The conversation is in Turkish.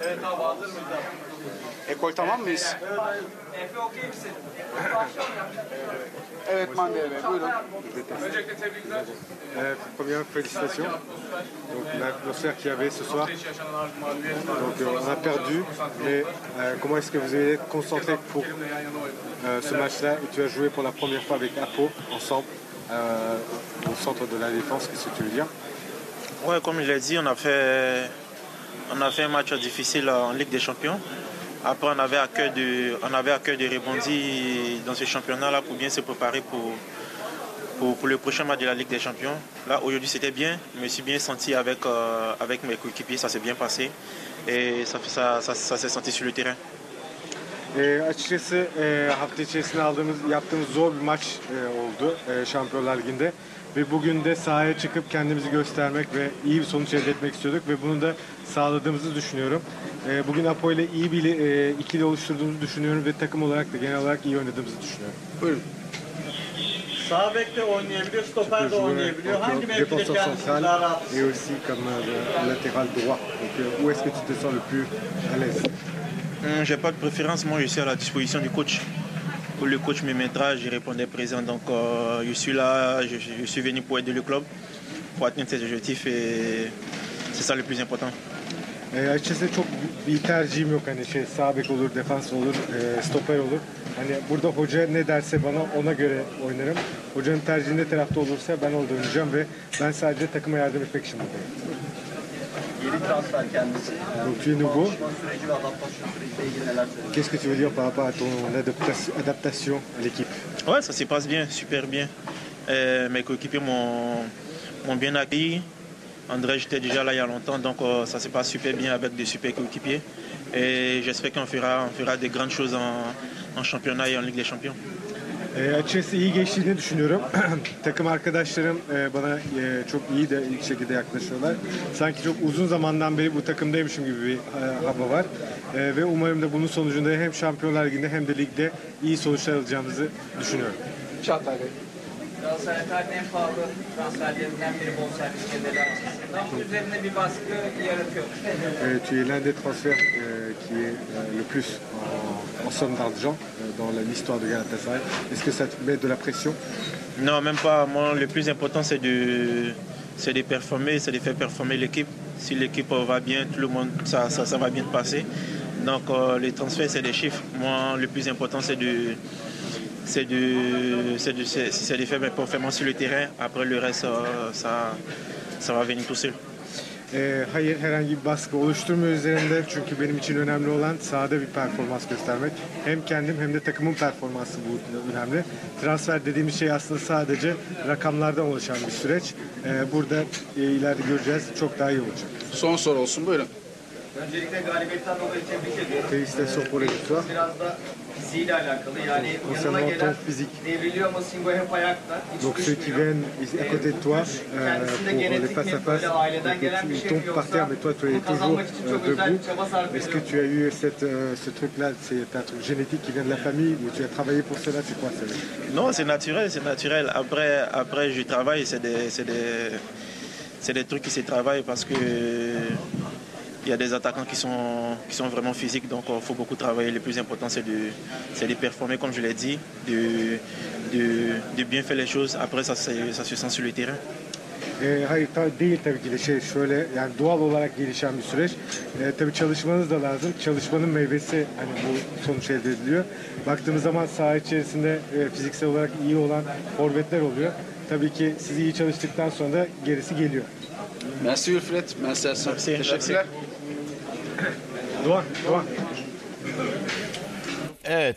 Evet abi, hazır mıyız abi? Ekol tamam mıyız? Efe okey misin? Evet Mandela Bey, buyurun. Öncelikle tebrikler. Première félicitations. Donc l'atmosphère qu'il y avait ce soir. Donc on a perdu, mais comment est-ce que vous avez été concentré pour ce match-là et tu as joué pour la première fois avec Apo ensemble au centre de la défense, qu'est-ce que tu veux dire? Ouais, comme je l'ai dit, on a fait un match difficile en Ligue des Champions. Après, on avait à cœur de rebondir dans ce championnat-là pour bien se préparer pour le prochain match de la Ligue des Champions. Là, aujourd'hui, c'était bien. Je me suis bien senti avec mes coéquipiers. Ça s'est bien passé. Et ça s'est senti sur le terrain. Açıkçası hafta içerisinde yaptığımız zor bir maç oldu Şampiyonlar Ligi'nde. Ve bugün de sahaya çıkıp kendimizi göstermek ve iyi bir sonuç elde etmek istiyorduk ve bunu da sağladığımızı düşünüyorum. Bugün Apo ile iyi bir ikili oluşturduğumuzu düşünüyorum ve takım olarak da genel olarak iyi oynadığımızı düşünüyorum. Buyurun. Sağ bekte oynayabiliyor, stoper de oynayabiliyor. Hangi mevkide kendisini daha rahat? Et aussi comme latéral droit. Donc où est-ce que tu te sens le plus à l'aise? J'ai pas de préférence. Moi, je suis à la disposition du coach. Où le coach me mettra, je répondrai présent. Donc, je suis là, je suis venu pour aider le club, pour atteindre ses objectifs et c'est ça le plus important. Açıkçası çok bir tercihim yok, hani sağ bek olur, defans olur, stoper olur. Hani burada hoca ne derse bana ona göre oynarım. Hocanın tercihi ne tarafta olursa ben orada oynayacağım ve ben sadece takıma yardım etmek için buradayım. Yeni transfer kendisi. Donc tu es nouveau. Süreci ve adaptasyon süreciyle ilgili neler söyleyeceksin? Qu'est-ce que tu veux dire par rapport à ton adaptation à l'équipe? Ouais, ça se passe bien, super bien. Mes coéquipiers m'ont bien accueilli. André, j'étais déjà là il y a longtemps, donc ça se passe super bien avec des super coéquipiers. Et j'espère qu'on fera de grandes choses en championnat et en Ligue des Champions. Açıkçası iyi geçtiğini düşünüyorum. Takım arkadaşlarım bana çok iyi de ilk şekilde yaklaşıyorlar. Sanki çok uzun zamandan beri bu takımdaymışım gibi bir hava var. Ve umarım da bunun sonucunda hem Şampiyonlar Ligi'nde hem de ligde iyi sonuçlar alacağımızı düşünüyorum. Çağatay Bey. Galatasaray tarihinin en pahalı transferlerinden biri bonservis gelirler açısından. Bunun üzerine bir baskı yaratıyor. Tu es l'un des transferts qui est le plus en somme d'argent dans l'histoire de Galatasaray. Est-ce que ça te met de la pression? Non, même pas. Moi, le plus important, c'est de performer, c'est de faire performer l'équipe. Si l'équipe va bien, tout le monde, ça va bien passer. Donc, les transferts, c'est des chiffres. Moi, le plus important, c'est de faire mes performances sur le terrain. Après, le reste, ça va venir tout seul. Hayır, herhangi bir baskı oluşturmuyor üzerinde, çünkü benim için önemli olan sahada bir performans göstermek. Hem kendim hem de takımın performansı bu önemli. Transfer dediğimiz şey aslında sadece rakamlardan oluşan bir süreç. Burada ileride göreceğiz, çok daha iyi olacak. Son soru olsun, buyurun. Öncelikle galibiyetten dolayı tebrik ediyorum. Félicitations pour les victoires. Biraz da fiziğiyle alakalı. Yani yanına Concernant ton gelen physique. devriliyor ama Singo hep ayakta. Hiç Donc ceux qui düşmüyor. viennent à côté de toi Kendisinde pour les genetik face à mi face, böyle aileden gelen bir ils şey mi tombent par terre, yoksa mais toi tu es bunu toujours kazanmak için çok özel debout. bir çaba sarf Est-ce que ediyor. tu as eu ce truc-là, c'est un truc génétique qui vient de la famille ou tu as travaillé pour cela, c'est quoi ça? Non, c'est naturel, c'est naturel. Après je travaille, c'est des trucs qui se travaillent parce que il y a des attaquants qui sont vraiment physiques, donc il faut beaucoup travailler. Le plus important, c'est de performer, comme je l'ai dit, de bien faire les choses. Après, ça se sent sur le terrain. Hayır değil tabii ki de şöyle, yani doğal olarak gelişen bir süreç. Tabii çalışmanız da lazım. Çalışmanın meyvesi hani bu sonuç elde ediliyor. Baktığımız zaman saha içerisinde fiziksel olarak iyi olan forvetler oluyor. Tabii ki siz iyi çalıştıktan sonra da gerisi geliyor. Merci Wilfred, merci Ersan. Merci. Doğan. Evet.